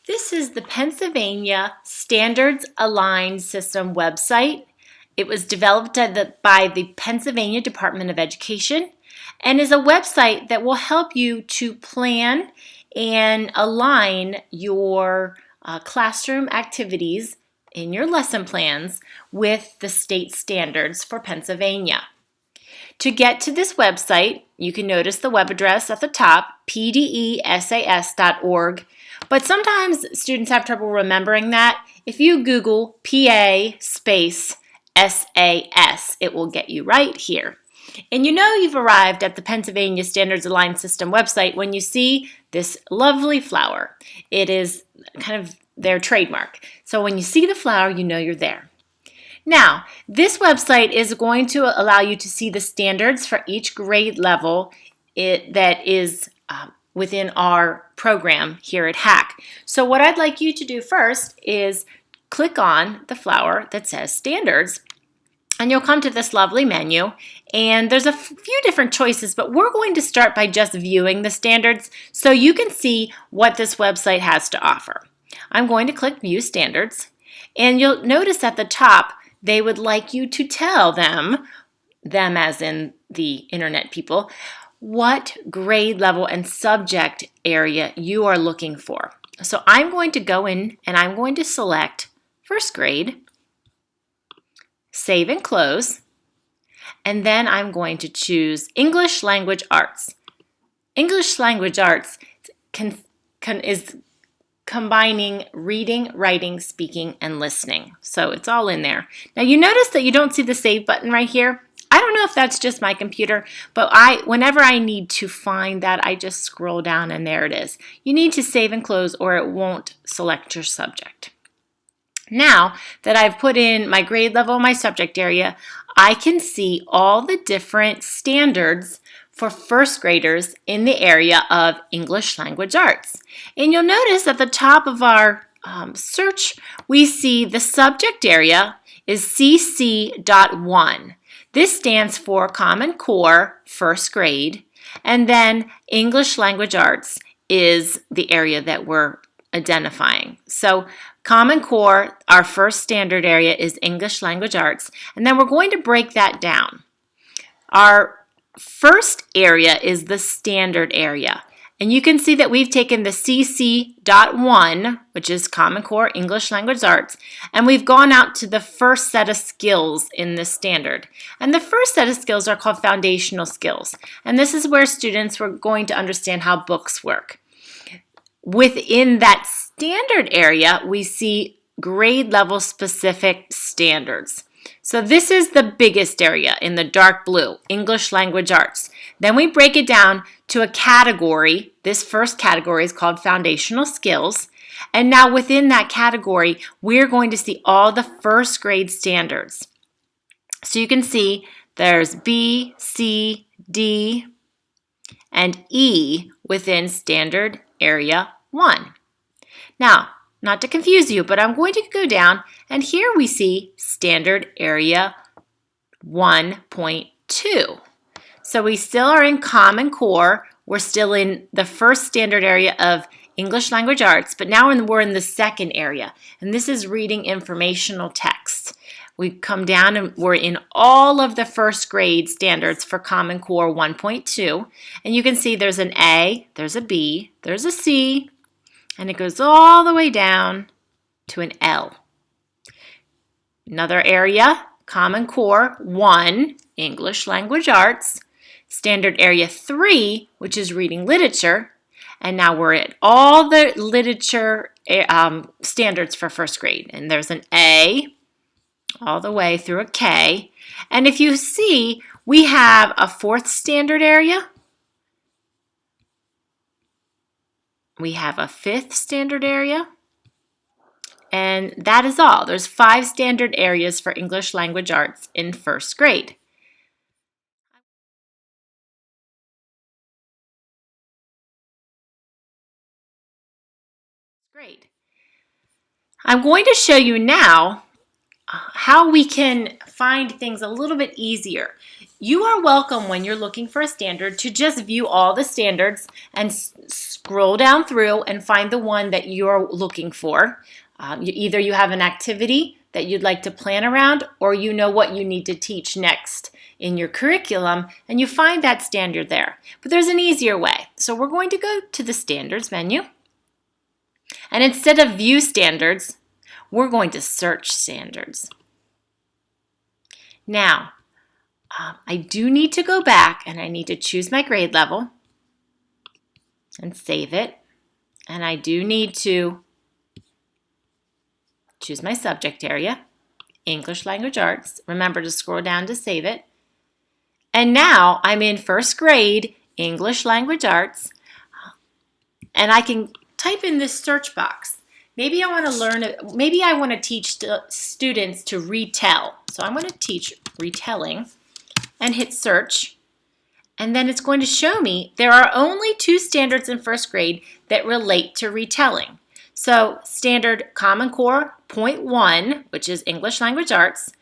This is the Pennsylvania Standards Aligned System website. It was developed by the Pennsylvania Department of Education and is a website that will help you to plan and align your classroom activities in your lesson plans with the state standards for Pennsylvania. To get to this website, you can notice the web address at the top, pdesas.org, but sometimes students have trouble remembering that. If you Google PA space SAS, it will get you right here. And you know you've arrived at the Pennsylvania Standards Aligned System website when you see this lovely flower. It is kind of their trademark. So when you see the flower, you know you're there. Now, this website is going to allow you to see the standards for each grade level that is within our program here at HACC. So what I'd like you to do first is click on the flower that says Standards, and you'll come to this lovely menu, and there's a few different choices, but we're going to start by just viewing the standards so you can see what this website has to offer. I'm going to click View Standards, and you'll notice at the top they would like you to tell them as in the internet people, what grade level and subject area you are looking for. So I'm going to go in and I'm going to select first grade, save and close, and then I'm going to choose English Language Arts. English Language Arts is combining reading, writing, speaking, and listening. So it's all in there. Now you notice that you don't see the save button right here. I don't know if that's just my computer, but whenever I need to find that, I just scroll down and there it is. You need to save and close or it won't select your subject. Now that I've put in my grade level, my subject area, I can see all the different standards for first graders in the area of English Language Arts. And you'll notice at the top of our search, we see the subject area is CC.1. This stands for Common Core First Grade, and then English Language Arts is the area that we're identifying. So Common Core, our first standard area, is English Language Arts, and then we're going to break that down. Our first area is the standard area, and you can see that we've taken the CC.1, which is Common Core English Language Arts, and we've gone out to the first set of skills in this standard. And the first set of skills are called foundational skills, and this is where students were going to understand how books work. Within that standard area, we see grade level specific standards. So this is the biggest area in the dark blue, English Language Arts. Then we break it down to a category. This first category is called Foundational Skills. And now within that category, we're going to see all the first grade standards. So you can see there's B, C, D, and E within Standard Area 1. Now, not to confuse you, but I'm going to go down, and here we see Standard Area 1.2. So we still are in Common Core. We're still in the first standard area of English Language Arts, but now we're in the second area, and this is reading informational text. We come down and we're in all of the first grade standards for Common Core 1.2, and you can see there's an A, there's a B, there's a C, and it goes all the way down to an L. Another area, Common Core 1, English Language Arts, Standard Area 3, which is Reading Literature, and now we're at all the literature standards for first grade. And there's an A all the way through a K. And if you see, we have a fourth standard area. We have a fifth standard area, and that is all. There's 5 standard areas for English Language Arts in first grade. Great. I'm going to show you now how we can find things a little bit easier. You are welcome when you're looking for a standard to just view all the standards and scroll down through and find the one that you're looking for. Either you have an activity that you'd like to plan around, or you know what you need to teach next in your curriculum, and you find that standard there. But there's an easier way. So we're going to go to the standards menu, and instead of view standards, we're going to search standards. Now, I do need to go back and I need to choose my grade level and save it. And I do need to choose my subject area, English Language Arts. Remember to scroll down to save it. And now I'm in first grade, English Language Arts, and I can type in this search box. Maybe I want to teach students to retell. So I'm going to teach retelling and hit search. And then it's going to show me there are only 2 standards in first grade that relate to retelling. So Standard Common Core Point 1, which is English Language Arts,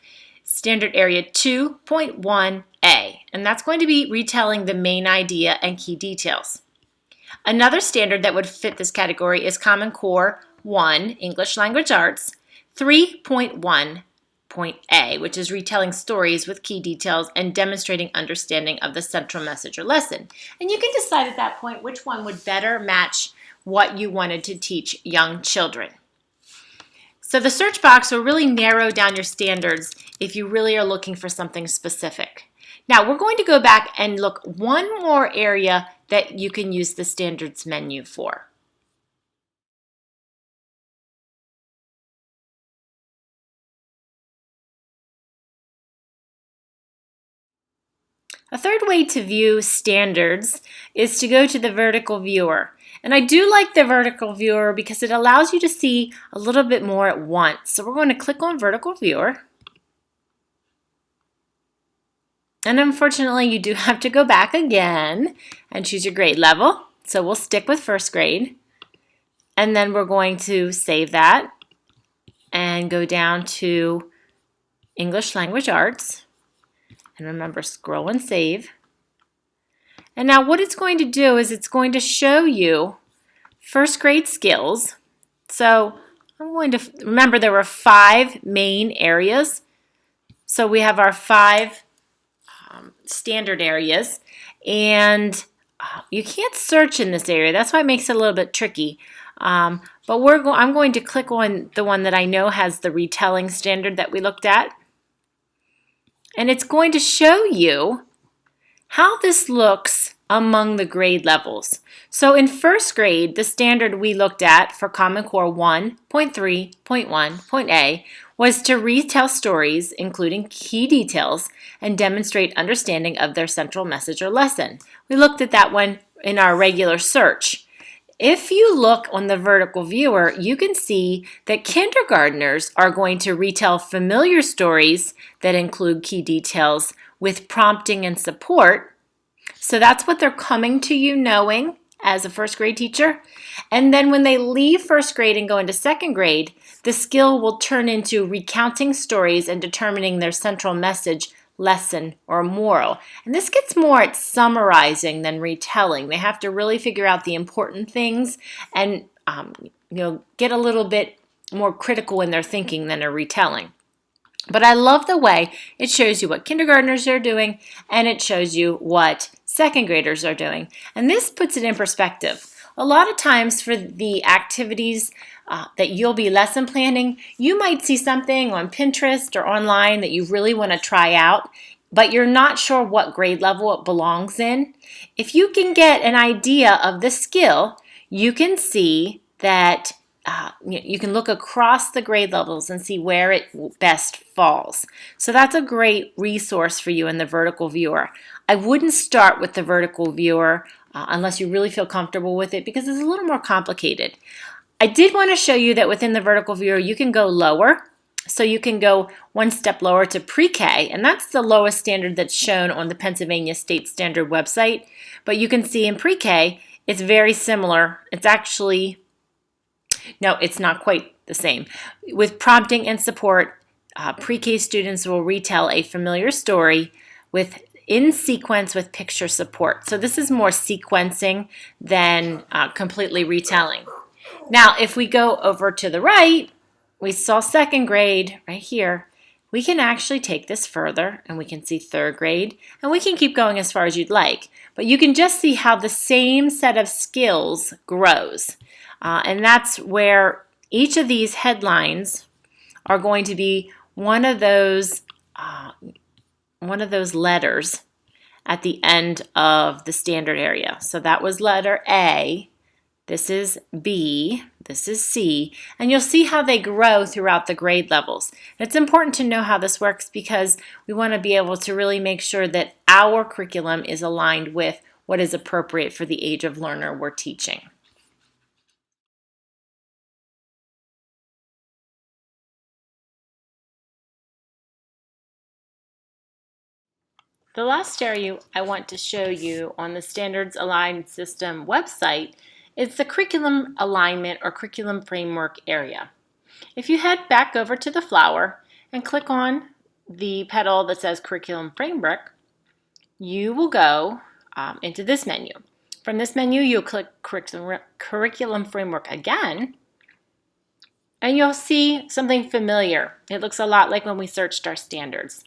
Standard Area 2.1a, and that's going to be retelling the main idea and key details. Another standard that would fit this category is Common Core 1, English Language Arts, 3.1.a, which is retelling stories with key details and demonstrating understanding of the central message or lesson. And you can decide at that point which one would better match what you wanted to teach young children. So the search box will really narrow down your standards if you really are looking for something specific. Now we're going to go back and look one more area that you can use the standards menu for. A third way to view standards is to go to the vertical viewer. And I do like the vertical viewer because it allows you to see a little bit more at once. So we're going to click on vertical viewer. And unfortunately, you do have to go back again and choose your grade level. So we'll stick with first grade. And then we're going to save that and go down to English Language Arts. And remember, scroll and save. And now what it's going to do is it's going to show you first grade skills. So I'm going to remember there were 5 main areas. So we have our 5 standard areas, and you can't search in this area. That's why it makes it a little bit tricky. But I'm going to click on the one that I know has the retelling standard that we looked at. And it's going to show you how this looks among the grade levels. So in first grade, the standard we looked at for Common Core 1.3.1.a was to retell stories, including key details, and demonstrate understanding of their central message or lesson. We looked at that one in our regular search. If you look on the vertical viewer, you can see that kindergartners are going to retell familiar stories that include key details with prompting and support. So that's what they're coming to you knowing as a first grade teacher. And then when they leave first grade and go into second grade, the skill will turn into recounting stories and determining their central message, lesson, or moral. And this gets more at summarizing than retelling. They have to really figure out the important things and get a little bit more critical in their thinking than a retelling. But I love the way it shows you what kindergartners are doing and it shows you what second graders are doing. And this puts it in perspective. A lot of times for the activities that you'll be lesson planning, you might see something on Pinterest or online that you really want to try out, but you're not sure what grade level it belongs in. If you can get an idea of the skill, you can see that you can look across the grade levels and see where it best falls. So that's a great resource for you in the vertical viewer. I wouldn't start with the vertical viewer unless you really feel comfortable with it because it's a little more complicated. I did want to show you that within the vertical viewer you can go lower. So you can go one step lower to pre-K, and that's the lowest standard that's shown on the Pennsylvania State Standard website. But you can see in pre-K it's very similar. It's actually, no, it's not quite the same. With prompting and support, pre-K students will retell a familiar story with in sequence with picture support. So this is more sequencing than completely retelling. Now, if we go over to the right, we saw second grade right here. We can actually take this further and we can see third grade, and we can keep going as far as you'd like. But you can just see how the same set of skills grows. And that's where each of these headlines are going to be one of those letters at the end of the standard area. So that was letter A. This is B, this is C, and you'll see how they grow throughout the grade levels. It's important to know how this works because we want to be able to really make sure that our curriculum is aligned with what is appropriate for the age of learner we're teaching. The last area I want to show you on the Standards Aligned System website is the curriculum alignment or curriculum framework area. If you head back over to the flower and click on the petal that says curriculum framework, you will go into this menu. From this menu, you'll click curriculum framework again, and you'll see something familiar. It looks a lot like when we searched our standards.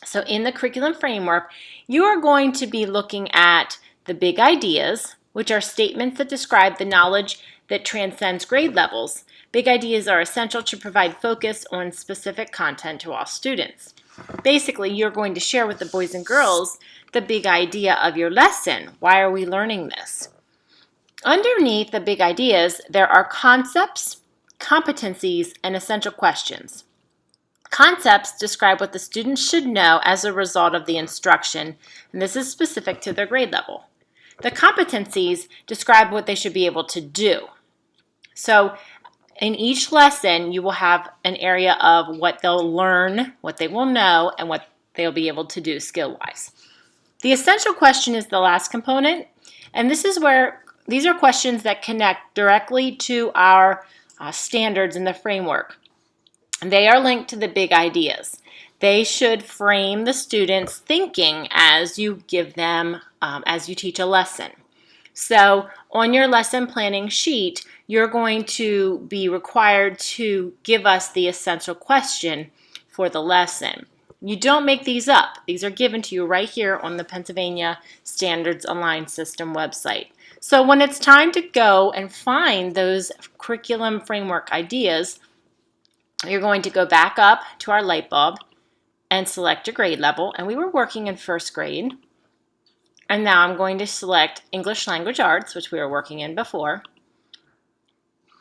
So in the curriculum framework, you are going to be looking at the big ideas, which are statements that describe the knowledge that transcends grade levels. Big ideas are essential to provide focus on specific content to all students. Basically, you're going to share with the boys and girls the big idea of your lesson. Why are we learning this? Underneath the big ideas, there are concepts, competencies, and essential questions. Concepts describe what the students should know as a result of the instruction, and this is specific to their grade level. The competencies describe what they should be able to do. So in each lesson, you will have an area of what they'll learn, what they will know, and what they'll be able to do skill-wise. The essential question is the last component, and this is where these are questions that connect directly to our standards in the framework. They are linked to the big ideas. They should frame the students' thinking as you give them, as you teach a lesson. So on your lesson planning sheet, you're going to be required to give us the essential question for the lesson. You don't make these up. These are given to you right here on the Pennsylvania Standards Aligned System website. So when it's time to go and find those curriculum framework ideas, you're going to go back up to our light bulb and select your grade level. And we were working in first grade. And now I'm going to select English Language Arts, which we were working in before.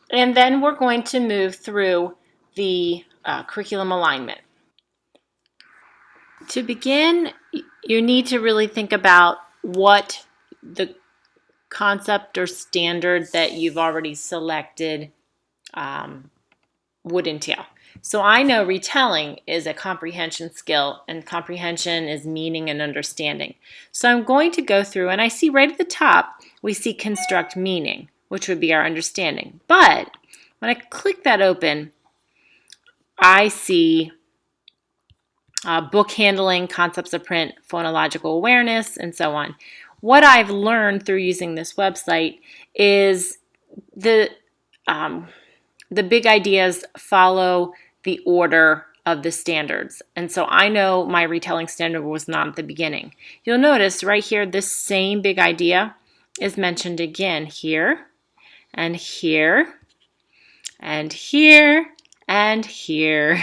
And then we're going to move through the curriculum alignment. To begin, you need to really think about what the concept or standard that you've already selected would entail. So I know retelling is a comprehension skill, and comprehension is meaning and understanding. So I'm going to go through, and I see right at the top, we see construct meaning, which would be our understanding. But when I click that open, I see book handling, concepts of print, phonological awareness, and so on. What I've learned through using this website is the big ideas follow the order of the standards. And so I know my retelling standard was not at the beginning. You'll notice right here, this same big idea is mentioned again here, and here, and here, and here,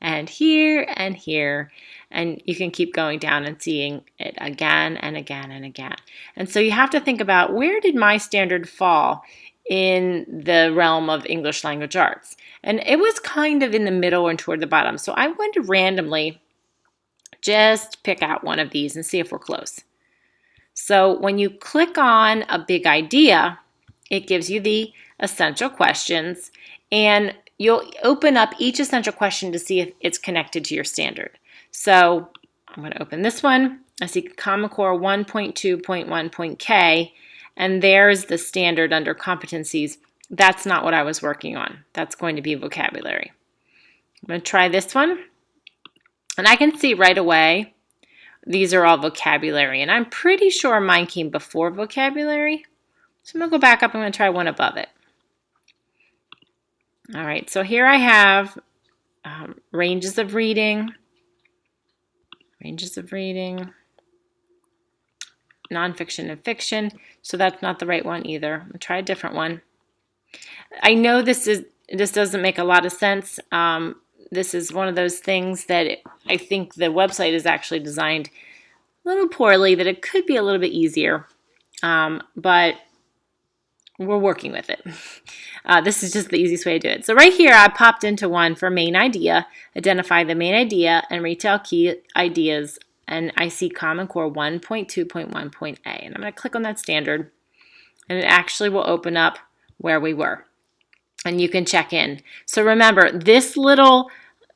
and here, and here. And you can keep going down and seeing it again and again and again. And so you have to think about, where did my standard fall in the realm of English language arts? And it was kind of in the middle and toward the bottom. So I'm going to randomly just pick out one of these and see if we're close. So when you click on a big idea, it gives you the essential questions, and you'll open up each essential question to see if it's connected to your standard. So I'm going to open this one. I see Common Core 1.2.1.K, and there's the standard under competencies. That's not what I was working on. That's going to be vocabulary. I'm going to try this one. And I can see right away these are all vocabulary, and I'm pretty sure mine came before vocabulary. So I'm going to go back up. I'm going to try one above it. All right, so here I have ranges of reading, nonfiction and fiction. So that's not the right one either. I'm going to try a different one. I know this doesn't make a lot of sense. This is one of those things that I think the website is actually designed a little poorly, that it could be a little bit easier, but we're working with it. This is just the easiest way to do it. So right here, I popped into one for main idea, identify the main idea and retail key ideas, and I see Common Core 1.2.1.A. And I'm going to click on that standard, and it actually will open up where we were. And you can check in. So remember, this little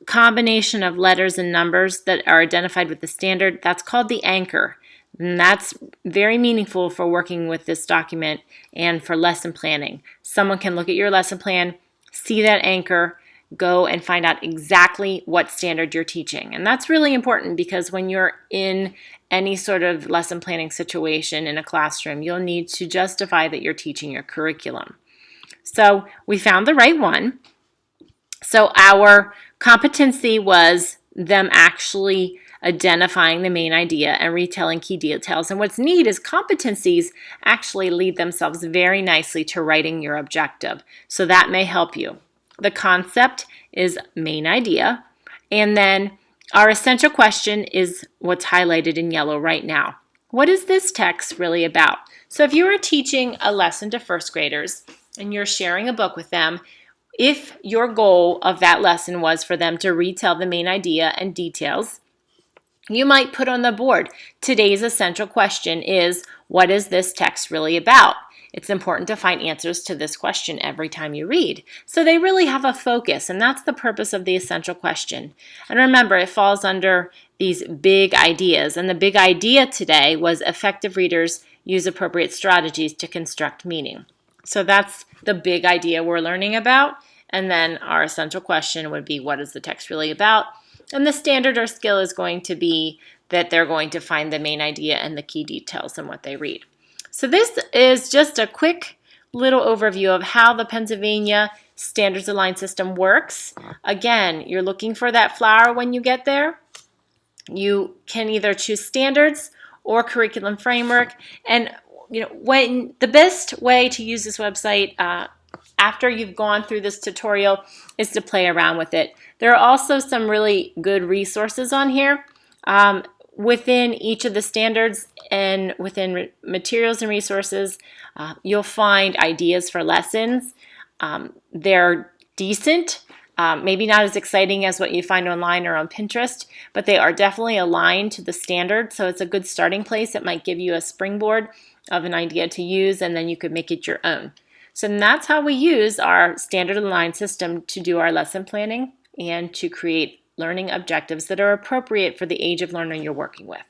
combination of letters and numbers that are identified with the standard, that's called the anchor. And that's very meaningful for working with this document and for lesson planning. Someone can look at your lesson plan, see that anchor, go and find out exactly what standard you're teaching. And that's really important because when you're in any sort of lesson planning situation in a classroom, you'll need to justify that you're teaching your curriculum. So we found the right one. So our competency was them actually identifying the main idea and retelling key details. And what's neat is competencies actually lead themselves very nicely to writing your objective. So that may help you. The concept is main idea. And then our essential question is what's highlighted in yellow right now. What is this text really about? So if you are teaching a lesson to first graders and you're sharing a book with them, if your goal of that lesson was for them to retell the main idea and details, you might put on the board, today's essential question is, what is this text really about? It's important to find answers to this question every time you read. So they really have a focus, and that's the purpose of the essential question. And remember, it falls under these big ideas. And the big idea today was effective readers use appropriate strategies to construct meaning. So that's the big idea we're learning about. And then our essential question would be, what is the text really about? And the standard or skill is going to be that they're going to find the main idea and the key details in what they read. So this is just a quick little overview of how the Pennsylvania Standards Aligned System works. Again, you're looking for that flower when you get there. You can either choose standards or curriculum framework. And when the best way to use this website after you've gone through this tutorial is to play around with it. There are also some really good resources on here. Within each of the standards and within materials and resources, you'll find ideas for lessons. They're decent, maybe not as exciting as what you find online or on Pinterest, but they are definitely aligned to the standard, so it's a good starting place. It might give you a springboard of an idea to use, and then you could make it your own. So that's how we use our standard aligned system to do our lesson planning and to create learning objectives that are appropriate for the age of learner you're working with.